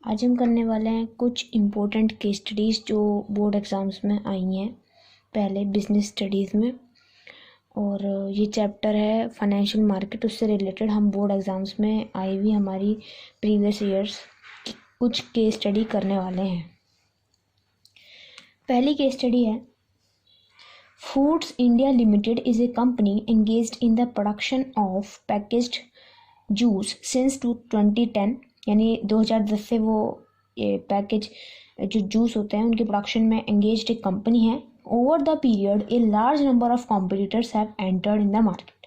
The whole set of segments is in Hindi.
आज हम करने वाले हैं कुछ इम्पोर्टेंट केस स्टडीज़ जो बोर्ड एग्ज़ाम्स में आई हैं पहले बिजनेस स्टडीज़ में। और ये चैप्टर है फाइनेंशियल मार्केट, उससे रिलेटेड हम बोर्ड एग्ज़ाम्स में आई हुई हमारी प्रीवियस ईयर्स की कुछ केस स्टडी करने वाले हैं। पहली केस स्टडी है, foods India limited is a company engaged in the production of packaged juice since 2010, यानी 2010 से वो ये पैकेज जो जूस होते हैं उनके प्रोडक्शन में एंगेज्ड एक कंपनी है। Over the period a large number of competitors have entered in the market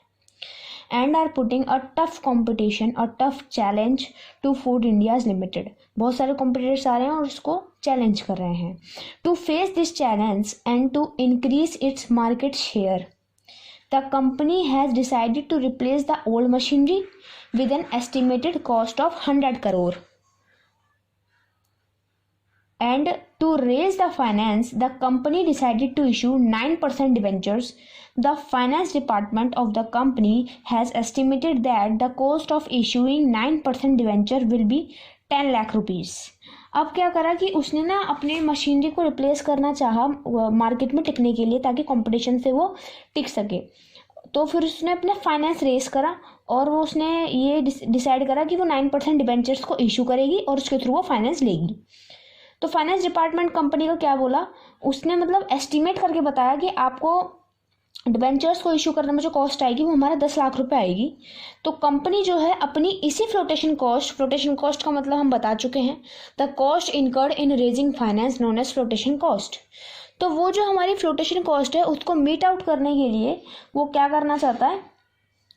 and are putting a tough competition a tough challenge to Food India's Limited. बहुत सारे कॉम्पिटिटर्स आ रहे हैं और उसको चैलेंज कर रहे हैं। To face this challenge and to increase its market share, the company has decided to replace the old machinery with an estimated cost of 100 crore. And to raise the finance, the company decided to issue 9% debentures. The finance department of the company has estimated that the cost of issuing 9% debenture will be 10 lakh rupees. अब क्या करा कि उसने ना अपने मशीनरी को रिप्लेस करना चाहा मार्केट में टिकने के लिए, ताकि कंपटीशन से वो टिक सके। तो फिर उसने अपना फाइनेंस रेस करा और वो उसने ये डिसाइड करा कि वो 9% डिबेंचर्स को इशू करेगी और उसके थ्रू वो फाइनेंस लेगी। तो फाइनेंस डिपार्टमेंट कंपनी का क्या बोला, उसने मतलब एस्टिमेट करके बताया कि आपको डिबेंचर्स को इशू करने में जो कॉस्ट आएगी वो हमारा 10 लाख रुपए आएगी। तो कंपनी जो है अपनी इसी फ्लोटेशन कॉस्ट का मतलब हम बता चुके हैं, the cost incurred in raising finance known as flotation cost. तो वो जो हमारी फ्लोटेशन कॉस्ट है उसको मीट आउट करने के लिए वो क्या करना चाहता है,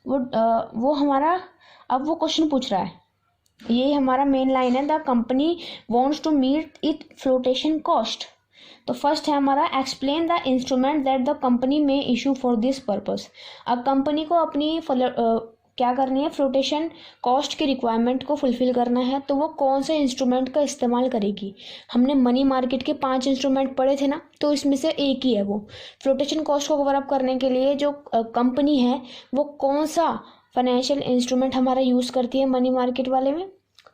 वो हमारा अब वो क्वेश्चन पूछ रहा है, ये हमारा मेन लाइन है, the company wants to meet it flotation cost. तो फर्स्ट है हमारा, explain the instrument that the company may issue for this purpose. अब कंपनी को अपनी क्या करनी है, फ्लोटेशन कॉस्ट की रिक्वायरमेंट को फुलफिल करना है, तो वो कौन से इंस्ट्रूमेंट का इस्तेमाल करेगी। हमने मनी मार्केट के 5 इंस्ट्रूमेंट पढ़े थे ना, तो इसमें से एक ही है वो। फ्लोटेशन कॉस्ट को कवर अप करने के लिए जो कंपनी है वो कौन सा फाइनेंशियल इंस्ट्रूमेंट हमारा यूज़ करती है मनी मार्केट वाले में,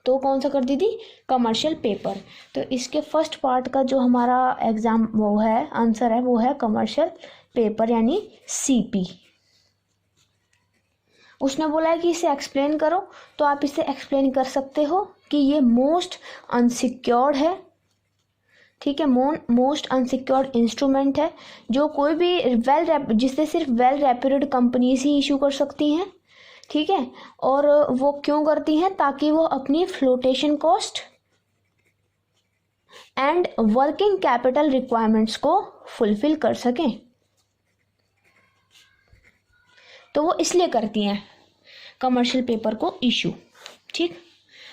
तो कौन सा कर दी थी, कमर्शियल पेपर। तो इसके फर्स्ट पार्ट का जो हमारा एग्जाम वो है आंसर है वो है कमर्शियल पेपर यानी सीपी। उसने बोला है कि इसे एक्सप्लेन करो, तो आप इसे एक्सप्लेन कर सकते हो कि ये मोस्ट अनसिक्योर्ड है, ठीक है, मोस्ट अनसिक्योर्ड इंस्ट्रूमेंट है जो कोई भी जिससे सिर्फ वेल रेप्यूटेड कंपनीज ही इशू कर सकती हैं, ठीक है। और वो क्यों करती हैं, ताकि वो अपनी flotation cost and working capital requirements को फुलफिल कर सकें। तो वो इसलिए करती हैं कमर्शियल पेपर को इशू, ठीक।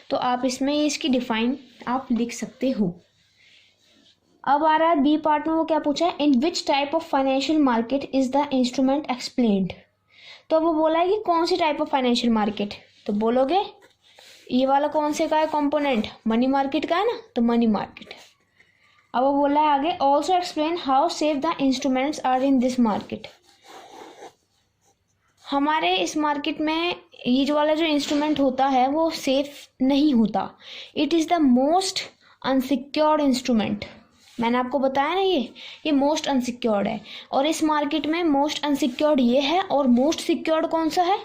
तो आप इसमें इसकी डिफाइन आप लिख सकते हो। अब आ रहा है बी पार्ट में, वो क्या पूछा है, in which type of financial market is the instrument explained. तो वो बोला है कि कौन सी टाइप ऑफ फाइनेंशियल मार्केट, तो बोलोगे ये वाला कौन से का है कंपोनेंट, मनी मार्केट का है ना, तो मनी मार्केट। अब वो बोला है आगे, also explain how safe the instruments are in this market. हमारे इस मार्केट में ये जो वाला जो इंस्ट्रूमेंट होता है वो सेफ नहीं होता, it is the most unsecured instrument. मैंने आपको बताया ना ये मोस्ट अनसिक्योर्ड है, और इस मार्केट में मोस्ट अनसिक्योर्ड ये है, और मोस्ट सिक्योर्ड कौन सा है,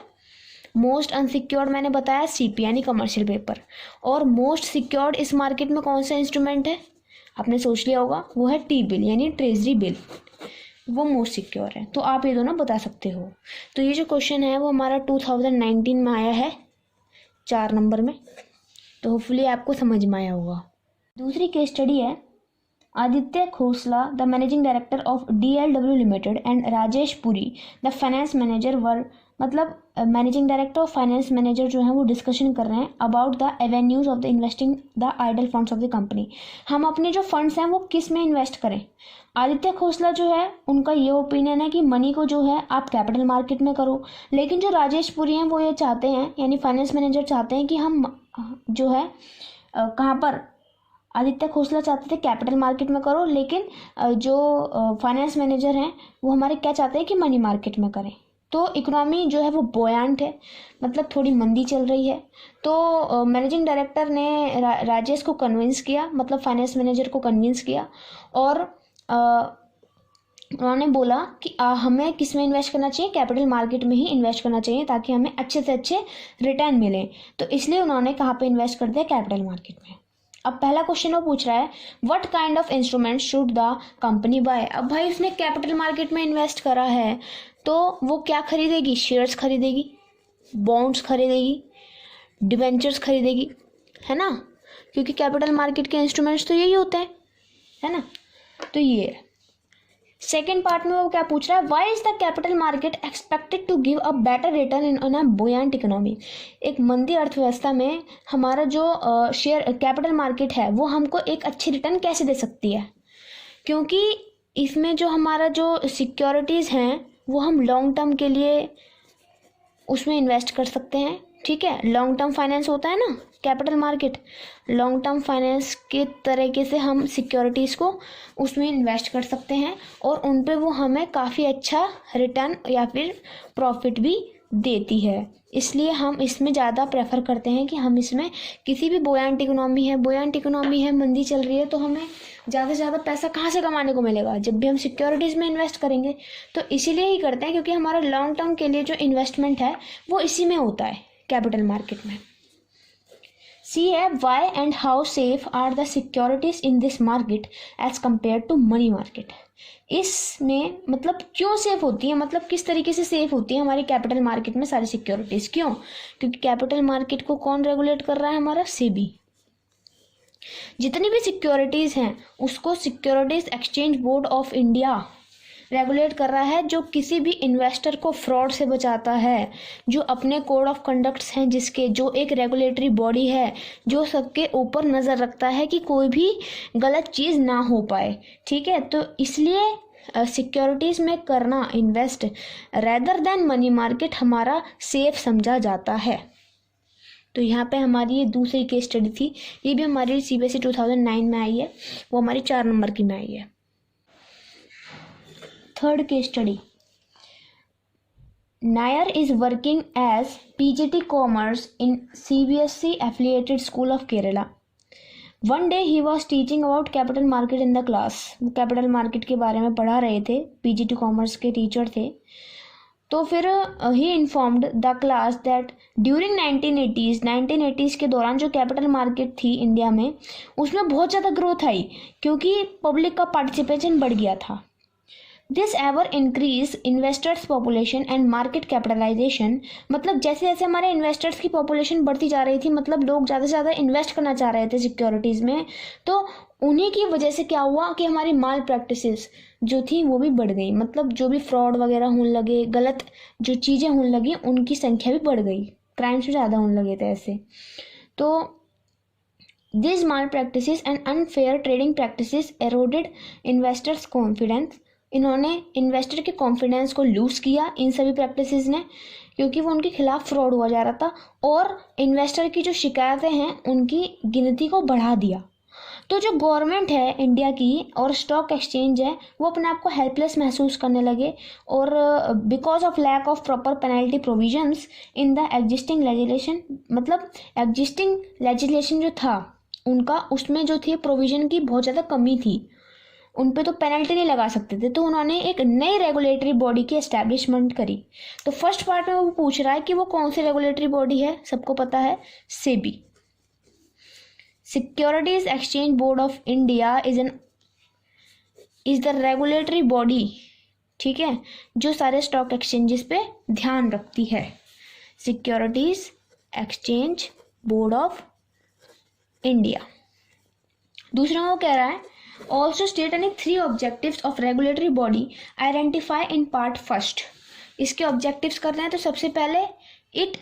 मोस्ट अनसिक्योर्ड मैंने बताया सीपी यानी कमर्शियल पेपर, और मोस्ट सिक्योर्ड इस मार्केट में कौन सा इंस्ट्रूमेंट है, आपने सोच लिया होगा, वो है टी बिल यानी ट्रेजरी बिल, वो मोस्ट सिक्योर है। तो आप ये दोनों बता सकते हो। तो ये जो क्वेश्चन है वो हमारा 2019 में आया है 4 नंबर में, तो होपफुली आपको समझ में आया होगा। दूसरी केस स्टडी है, Aditya Khosla the managing director of DLW limited and Rajesh Puri the finance manager were, मतलब मैनेजिंग डायरेक्टर और फाइनेंस मैनेजर जो है वो डिस्कशन कर रहे हैं about the avenues of the investing the idle funds of the company. हम अपने जो फंड्स हैं वो किस में इन्वेस्ट करें। आदित्य खोसला जो है उनका ये ओपिनियन है कि मनी को जो है आप कैपिटल मार्केट में करो, लेकिन जो राजेश पुरी हैं वो ये चाहते हैं, यानी फाइनेंस मैनेजर चाहते हैं कि हम जो है कहाँ पर, आदित्य खोसला चाहते थे कैपिटल मार्केट में करो, लेकिन जो फाइनेंस मैनेजर हैं वो हमारे क्या चाहते हैं कि मनी मार्केट में करें। तो इकोनॉमी जो है वो बोयांट है, मतलब थोड़ी मंदी चल रही है। तो मैनेजिंग डायरेक्टर ने राजेश को कन्विंस किया, मतलब फाइनेंस मैनेजर को कन्विंस किया, और उन्होंने बोला कि हमें किस में इन्वेस्ट करना चाहिए, कैपिटल मार्केट में ही इन्वेस्ट करना चाहिए ताकि हमें अच्छे से अच्छे रिटर्न मिले। तो इसलिए उन्होंने कहाँ पे इन्वेस्ट कर दिया, कैपिटल मार्केट में। अब पहला क्वेश्चन वो पूछ रहा है, what kind of instrument should the company by. अब भाई उसने कैपिटल मार्केट में इन्वेस्ट करा है तो वो क्या खरीदेगी, शेयर्स खरीदेगी, बॉन्ड्स खरीदेगी, डिवेंचर्स खरीदेगी, है ना, क्योंकि कैपिटल मार्केट के इंस्ट्रूमेंट्स तो यही होते हैं, है ना। तो ये सेकेंड पार्ट में वो क्या पूछ रहा है, why is the capital market expected to give a better return in a buoyant economy. एक मंदी अर्थव्यवस्था में हमारा जो शेयर कैपिटल मार्केट है वो हमको एक अच्छी रिटर्न कैसे दे सकती है, क्योंकि इसमें जो हमारा जो सिक्योरिटीज़ हैं वो हम लॉन्ग टर्म के लिए उसमें इन्वेस्ट कर सकते हैं, ठीक है। लॉन्ग टर्म फाइनेंस होता है ना capital market, long term finance के तरीके से हम सिक्योरिटीज़ को उसमें इन्वेस्ट कर सकते हैं और उन पे वो हमें काफ़ी अच्छा रिटर्न या फिर प्रॉफिट भी देती है। इसलिए हम इसमें ज़्यादा प्रेफर करते हैं कि हम इसमें किसी भी बोयांट इकोनॉमी है, मंदी चल रही है, तो हमें ज़्यादा से ज़्यादा पैसा कहाँ से कमाने को मिलेगा, जब भी हम सिक्योरिटीज़ में इन्वेस्ट करेंगे। तो इसीलिए ही करते हैं क्योंकि हमारा लॉन्ग टर्म के लिए जो इन्वेस्टमेंट है वो इसी में होता है, कैपिटल मार्केट में। सी है, why and how safe are the securities in this market as compare to money market. इसमें मतलब क्यों सेफ होती है, मतलब किस तरीके से सेफ होती है हमारी कैपिटल मार्केट में सारी सिक्योरिटीज, क्यों, क्योंकि कैपिटल मार्केट को कौन रेगुलेट कर रहा है, हमारा सेबी। जितनी भी सिक्योरिटीज हैं उसको securities exchange board of India regulate कर रहा है, जो किसी भी इन्वेस्टर को फ्रॉड से बचाता है, जो अपने कोड ऑफ कंडक्ट्स हैं जिसके, जो एक रेगुलेटरी बॉडी है जो सबके ऊपर नज़र रखता है कि कोई भी गलत चीज़ ना हो पाए, ठीक है। तो इसलिए सिक्योरिटीज़ में करना invest rather than money market हमारा सेफ समझा जाता है। तो यहाँ पे हमारी ये दूसरी केस स्टडी थी, ये भी हमारी CBSE 2009 में आई है, वो हमारी 4 नंबर की में आई है। Third case study, Nair is working as PGT commerce in CBSE affiliated school of Kerala. One day he was teaching about capital market in the class. वो कैपिटल मार्केट के बारे में पढ़ा रहे थे, PGT कॉमर्स के टीचर थे। तो फिर he informed the class that during 1980s के दौरान जो कैपिटल मार्केट थी इंडिया में उसमें बहुत ज़्यादा ग्रोथ आई क्योंकि पब्लिक का पार्टिसिपेशन बढ़ गया था। This ever increase investors population and market capitalization, मतलब जैसे जैसे हमारे इन्वेस्टर्स की पॉपुलेशन बढ़ती जा रही थी, मतलब लोग ज़्यादा से ज़्यादा इन्वेस्ट करना चाह रहे थे सिक्योरिटीज़ में, तो उन्हीं की वजह से क्या हुआ कि हमारी माल प्रैक्टिसेस जो थी वो भी बढ़ गई, मतलब जो भी फ्रॉड वगैरह होने लगे, गलत जो चीज़ें होने लगी उनकी संख्या भी बढ़ गई, क्राइम्स भी ज़्यादा होने लगे थे ऐसे। तो this malpractices and unfair trading practices eroded investors confidence, इन्होंने इन्वेस्टर के कॉन्फिडेंस को लूज़ किया इन सभी प्रैक्टिसेस ने, क्योंकि वो उनके खिलाफ फ्रॉड हुआ जा रहा था और इन्वेस्टर की जो शिकायतें हैं उनकी गिनती को बढ़ा दिया। तो जो गवर्नमेंट है इंडिया की और स्टॉक एक्सचेंज है वो अपने आप को हेल्पलेस महसूस करने लगे और because of lack of proper penalty provisions in the existing legislation, मतलब एग्जिस्टिंग लेजिस्लेशन जो था उनका उसमें जो थी प्रोविजन की बहुत ज़्यादा कमी थी, उन पे तो पेनल्टी नहीं लगा सकते थे, तो उन्होंने एक नई रेगुलेटरी बॉडी की एस्टैब्लिशमेंट करी। तो फर्स्ट पार्ट में वो पूछ रहा है कि वो कौन सी रेगुलेटरी बॉडी है, सबको पता है SEBI, securities exchange board of India is the regulatory body, ठीक है, जो सारे स्टॉक एक्सचेंजेस पे ध्यान रखती है। Securities exchange board of India. दूसरा वो कह रहा है also state any 3 objectives of regulatory body identify in part first. इसके ऑब्जेक्टिव्स करते हैं तो सबसे पहले it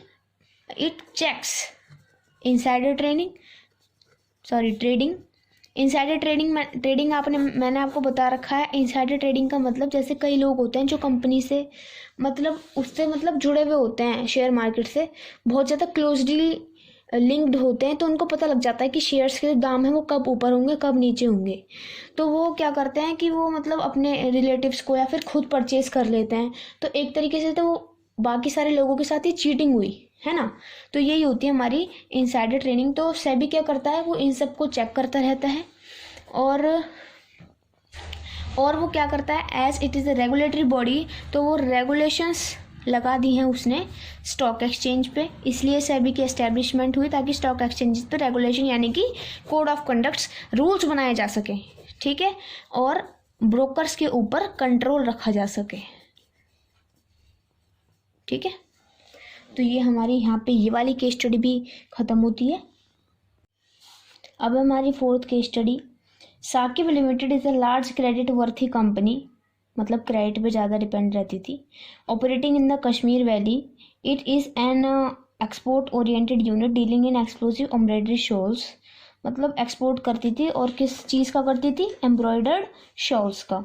checks insider trading. Insider trading मैंने आपको बता रखा है। इनसाइडर ट्रेडिंग का मतलब जैसे कई लोग होते हैं जो कंपनी से मतलब उससे मतलब जुड़े हुए होते हैं, शेयर मार्केट से बहुत ज़्यादा क्लोजली लिंक्ड होते हैं, तो उनको पता लग जाता है कि शेयर्स के दाम है वो कब ऊपर होंगे कब नीचे होंगे। तो वो क्या करते हैं कि वो मतलब अपने रिलेटिव्स को या फिर खुद परचेज कर लेते हैं। तो एक तरीके से तो वो बाकी सारे लोगों के साथ ही चीटिंग हुई है ना। तो यही होती है हमारी इनसाइडर ट्रेडिंग। तो सेबी क्या करता है, वो इन सब को चेक करता रहता है और वो क्या करता है, as it is a regulatory body, तो वो रेगुलेशंस लगा दी हैं उसने स्टॉक एक्सचेंज पे, इसलिए सेबी की एस्टेब्लिशमेंट हुई ताकि स्टॉक एक्सचेंज पे रेगुलेशन यानी कि कोड ऑफ कंडक्ट्स रूल्स बनाए जा सके, ठीक है, और ब्रोकर्स के ऊपर कंट्रोल रखा जा सके, ठीक है। तो ये हमारी यहाँ पे ये वाली केस स्टडी भी ख़त्म होती है। अब हमारी fourth case study, Saqib limited is a large credit worthy company, मतलब क्रेडिट पे ज़्यादा डिपेंड रहती थी, operating in the Kashmir valley. It is an export oriented unit dealing in exclusive embroidery shawls, मतलब एक्सपोर्ट करती थी और किस चीज़ का करती थी, एम्ब्रॉयडर्ड शॉल्स का।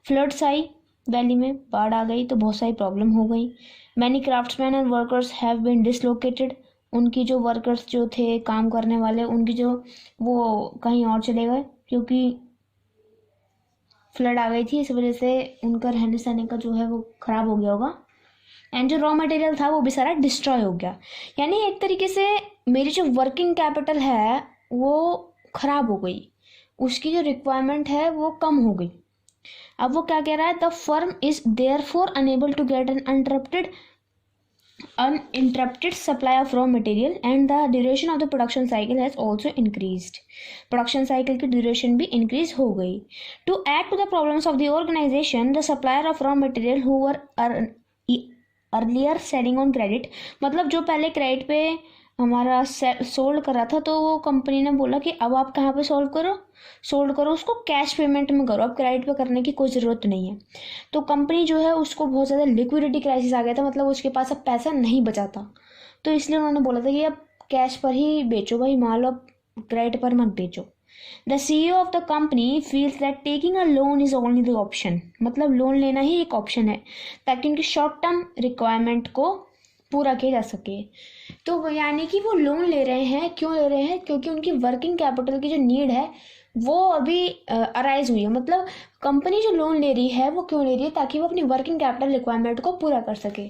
फ्लड्स आई वैली में, बाढ़ आ गई तो बहुत सारी प्रॉब्लम हो गई। Many craftsmen and workers have been dislocated, उनकी जो वर्कर्स जो थे काम करने वाले, उनकी जो वो कहीं और चले गए क्योंकि फ्लड आ गई थी, इस वजह से उनका रहने सहने का जो है वो ख़राब हो गया होगा। एंड जो रॉ मटेरियल था वो भी सारा डिस्ट्रॉय हो गया, यानी एक तरीके से मेरी जो वर्किंग कैपिटल है वो ख़राब हो गई, उसकी जो रिक्वायरमेंट है वो कम हो गई। अब वो क्या कह रहा है, the firm is therefore unable to get an uninterrupted supply of raw material and the duration of the production cycle has also increased. Production cycle की duration भी increase हो गई. To add to the problems of the organization, the supplier of raw material who were earlier selling on credit, मतलब जो पहले क्रेडिट पे हमारा सोल्ड कर रहा था, तो वो कंपनी ने बोला कि अब आप कहाँ पे सोल्ड करो उसको कैश पेमेंट में करो, अब क्रेडिट पे करने की कोई ज़रूरत नहीं है। तो कंपनी जो है उसको बहुत ज़्यादा लिक्विडिटी क्राइसिस आ गया था, मतलब उसके पास अब पैसा नहीं बचा था, तो इसलिए उन्होंने बोला था कि अब कैश पर ही बेचो भाई माल, अब क्रेडिट पर मत बेचो। The CEO of the company feels that taking a loan is only the option, मतलब लोन लेना ही एक ऑप्शन है ताकि उनकी शॉर्ट टर्म रिक्वायरमेंट को पूरा किया जा सके। तो यानी कि वो लोन ले रहे हैं, क्यों ले रहे हैं, क्योंकि उनकी वर्किंग कैपिटल की जो नीड है वो अभी अराइज हुई है, मतलब कंपनी जो लोन ले रही है वो क्यों ले रही है, ताकि वो अपनी वर्किंग कैपिटल रिक्वायरमेंट को पूरा कर सके।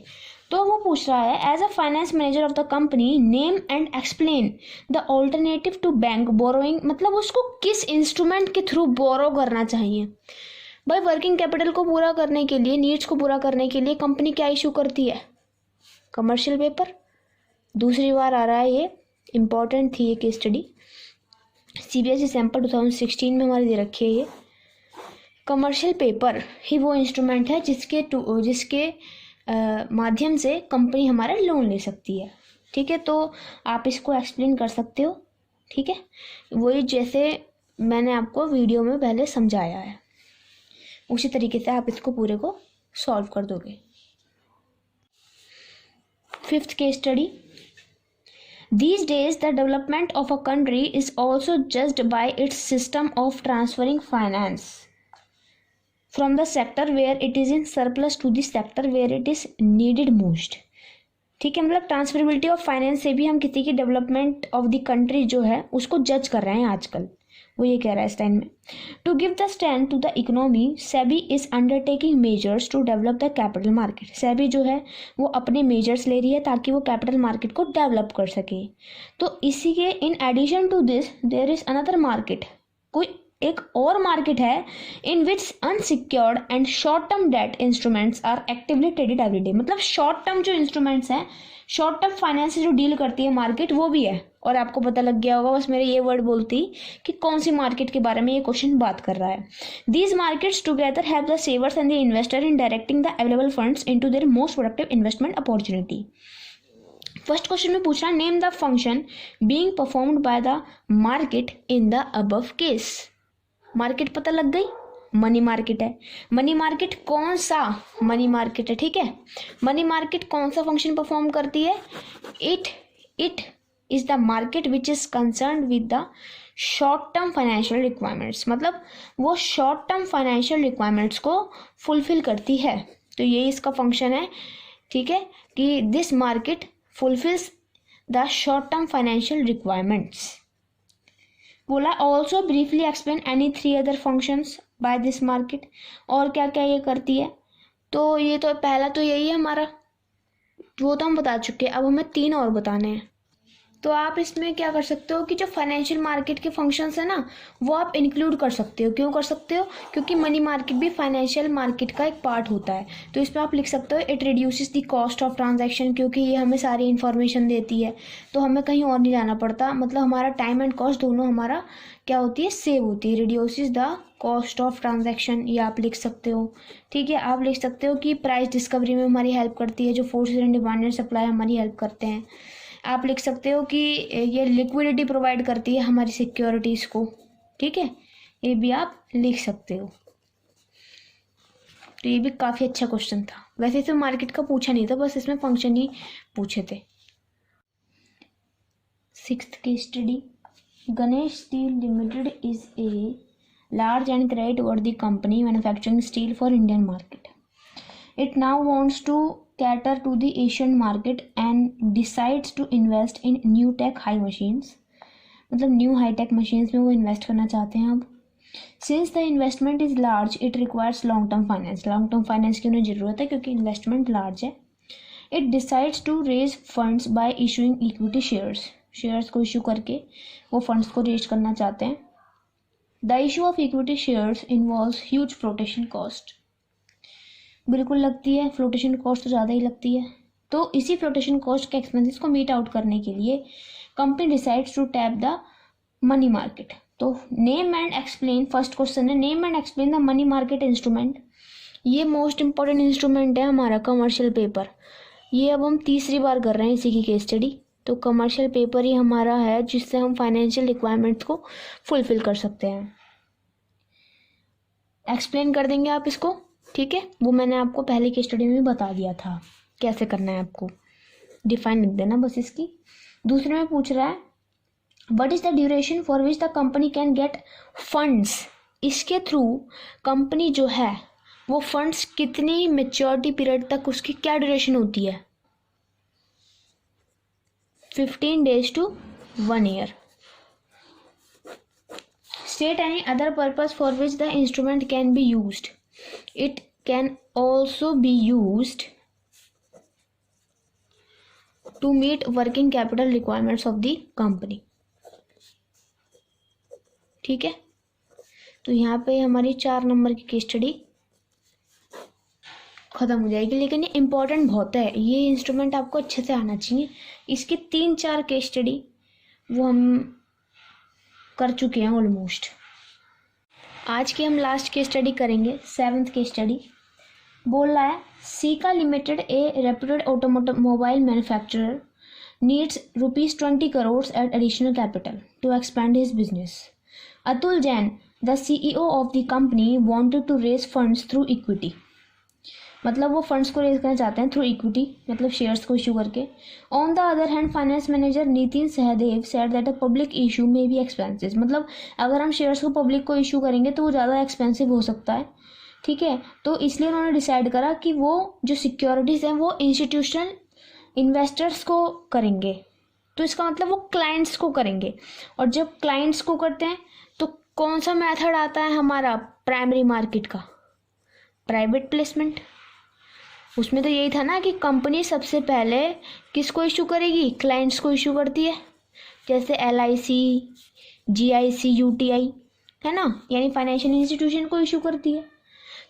तो वो पूछ रहा है, as a finance manager of the company name and explain the alternative to bank borrowing, मतलब उसको किस इंस्ट्रूमेंट के थ्रू बोरो करना चाहिए। भाई वर्किंग कैपिटल को पूरा करने के लिए, नीड्स को पूरा करने के लिए कंपनी क्या इशू करती है, कमर्शियल पेपर। दूसरी बार आ रहा है, ये इम्पॉर्टेंट थी ये केस स्टडी, CBSE सैम्पल 2016 में हमारी दे रखी है। ये कमर्शियल पेपर ही वो इंस्ट्रूमेंट है जिसके माध्यम से कंपनी हमारा लोन ले सकती है, ठीक है। तो आप इसको एक्सप्लेन कर सकते हो, ठीक है, वही जैसे मैंने आपको वीडियो में पहले समझाया है उसी तरीके से आप इसको पूरे को सॉल्व कर दोगे। Fifth case study, these days the development of a country is also judged by its system of transferring finance from the sector where it is in surplus to the sector where it is needed most, ठीक है, मतलब ट्रांसफरेबिलिटी ऑफ फाइनेंस से भी हम किसी की डेवलपमेंट ऑफ द कंट्री जो है उसको जज कर रहे हैं आजकल, वो ये कह रहा है इस टाइम में। To give the strength to the economy, SEBI is undertaking measures to develop the capital market, SEBI जो है वो अपने मेजर्स ले रही है ताकि वो कैपिटल मार्केट को डेवलप कर सके। तो इसी के in addition to this there is another market, कोई एक और मार्केट है in which unsecured and short term debt instruments are actively traded every day, मतलब शॉर्ट टर्म जो इंस्ट्रूमेंट्स हैं, शॉर्ट टर्म फाइनेंस जो डील करती है मार्केट वो भी है। और आपको पता लग गया होगा, बस मेरे ये वर्ड बोलती कि कौन सी मार्केट के बारे में ये क्वेश्चन बात कर रहा है। These markets together have the सेवर्स and the investor in directing the available funds into their most productive investment opportunity. First question में पूछ रहा है, name the function being performed by the market in the above case. Market पता लग गई, मनी मार्केट है। मनी मार्केट कौन सा मनी मार्केट है, ठीक है, मनी मार्केट कौन सा फंक्शन परफॉर्म करती है, it is the market which is concern with the short term financial requirements, मतलब वो शॉर्ट टर्म फाइनेंशियल रिक्वायरमेंट्स को फुलफिल करती है। तो ये इसका फंक्शन है, ठीक है, कि this market fulfils the short term financial requirements. बोला also briefly explain any 3 other functions by this market, और क्या क्या ये करती है। तो ये तो पहला तो यही है हमारा वो तो हम बता चुके हैं, अब हमें 3 और बताने हैं। तो आप इसमें क्या कर सकते हो कि जो फाइनेंशियल मार्केट के फंक्शंस है ना, वो आप इंक्लूड कर सकते हो। क्यों कर सकते हो? क्योंकि मनी मार्केट भी फाइनेंशियल मार्केट का एक पार्ट होता है। तो इसमें आप लिख सकते हो it reduces the cost of transaction, क्योंकि ये हमें सारी इन्फॉर्मेशन देती है, तो हमें कहीं और नहीं जाना पड़ता। मतलब हमारा टाइम एंड कॉस्ट दोनों हमारा क्या होती है, सेव होती है। Reduces the cost of transaction, ये आप लिख सकते हो। ठीक है, आप लिख सकते हो कि प्राइस डिस्कवरी में हमारी हेल्प करती है, जो forces and demand and supply हमारी हेल्प करते हैं। आप लिख सकते हो कि ये लिक्विडिटी प्रोवाइड करती है हमारी सिक्योरिटीज़ को। ठीक है, ये भी आप लिख सकते हो। तो ये भी काफ़ी अच्छा क्वेश्चन था। वैसे तो मार्केट का पूछा नहीं था, बस इसमें फंक्शन ही पूछे थे। 6th case study, Ganesh steel limited is a large and credit-worthy company manufacturing steel for Indian market. It now wants to cater to the Asian market and decides to invest in new tech high machines. मतलब न्यू हाई टेक मशीन्स में वो इन्वेस्ट करना चाहते हैं अब। Since the investment is large it requires long term finance. Long term finance की उन्हें ज़रूरत है क्योंकि इन्वेस्टमेंट लार्ज है। It decides to raise funds by issuing equity shares को इशू करके वो फंड्स को रेज करना चाहते हैं। The issue of equity shares involves huge flotation cost. बिल्कुल लगती है, फ्लोटेशन कॉस्ट तो ज़्यादा ही लगती है। तो इसी फ्लोटेशन कॉस्ट के एक्सपेंसेस को मीट आउट करने के लिए company decides to tap the money market. तो name and explain, first question है name and explain the money market instrument. ये मोस्ट इंपॉर्टेंट इंस्ट्रूमेंट है हमारा कमर्शियल पेपर। ये अब हम तीसरी बार कर रहे हैं इसी की केस स्टडी। तो कमर्शियल पेपर ही हमारा है जिससे हम फाइनेंशियल रिक्वायरमेंट्स को फुलफिल कर सकते हैं। एक्सप्लेन कर देंगे आप इसको, ठीक है। वो मैंने आपको पहले की स्टडी में भी बता दिया था कैसे करना है आपको। डिफाइन लिख देना बस इसकी। दूसरे में पूछ रहा है what is the duration for which the company can get funds. इसके थ्रू कंपनी जो है वो फंड्स कितनी मेच्योरिटी पीरियड तक, उसकी क्या ड्यूरेशन होती है? 15 days to 1 year. State any other purpose for which the instrument can be used. It can also be used to meet working capital requirements of the company. ठीक है, तो यहाँ पे हमारी 4 नंबर की केस स्टडी ख़त्म हो जाएगी। लेकिन ये इम्पॉर्टेंट बहुत है, ये इंस्ट्रूमेंट आपको अच्छे से आना चाहिए। इसकी 3-4 केस स्टडी वो हम कर चुके हैं ऑलमोस्ट। आज की हम लास्ट केस स्टडी करेंगे, 7th केस स्टडी। बोल रहा है Sika limited a reputed automobile manufacturer needs ₹20 crores at additional capital to expand his business. Atul Jain the CEO of the company wanted to raise funds through equity. मतलब वो फंड्स को रेज करना चाहते हैं थ्रू इक्विटी, मतलब शेयर्स को इशू करके। On the other hand finance manager Nitin Sahdev said that a public issue may be expensive. मतलब अगर हम शेयर्स को पब्लिक को इशू करेंगे तो वो ज़्यादा एक्सपेंसिव हो सकता है। ठीक है, तो इसलिए उन्होंने डिसाइड करा कि वो जो सिक्योरिटीज़ हैं वो इंस्टीट्यूशनल इन्वेस्टर्स को करेंगे। तो इसका मतलब वो क्लाइंट्स को करेंगे। और जब क्लाइंट्स को करते हैं तो कौन सा मेथड आता है हमारा प्राइमरी मार्केट का? Private placement. उसमें तो यही था ना कि कंपनी सबसे पहले किसको इशू करेगी? क्लाइंट्स को इशू करती है, जैसे LIC, GIC, UTI है ना, यानी फाइनेंशियल इंस्टीट्यूशन को इशू करती है।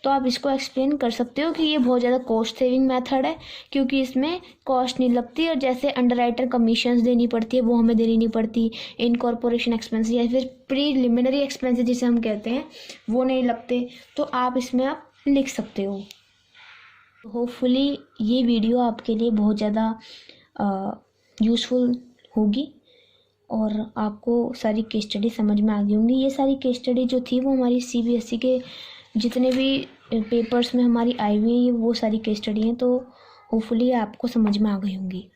तो आप इसको एक्सप्लेन कर सकते हो कि ये बहुत ज़्यादा कॉस्ट सेविंग मेथड है क्योंकि इसमें कॉस्ट नहीं लगती। और जैसे अंडरराइटर कमीशंस देनी पड़ती है वो हमें देनी नहीं पड़ती। इनकॉर्पोरेशन एक्सपेंसेस या फिर प्रीलिमिनरी एक्सपेंसेस जिसे हम कहते हैं वो नहीं लगते। तो आप इसमें आप लिख सकते हो। होपफुली ये वीडियो आपके लिए बहुत ज़्यादा यूज़फुल होगी और आपको सारी केस स्टडी समझ में आ गई होंगी। ये सारी केस स्टडी जो थी वो हमारी CBSE के जितने भी पेपर्स में हमारी आई हुई हैं, ये वो सारी केस स्टडी हैं। तो होपफुली आपको समझ में आ गई होंगी।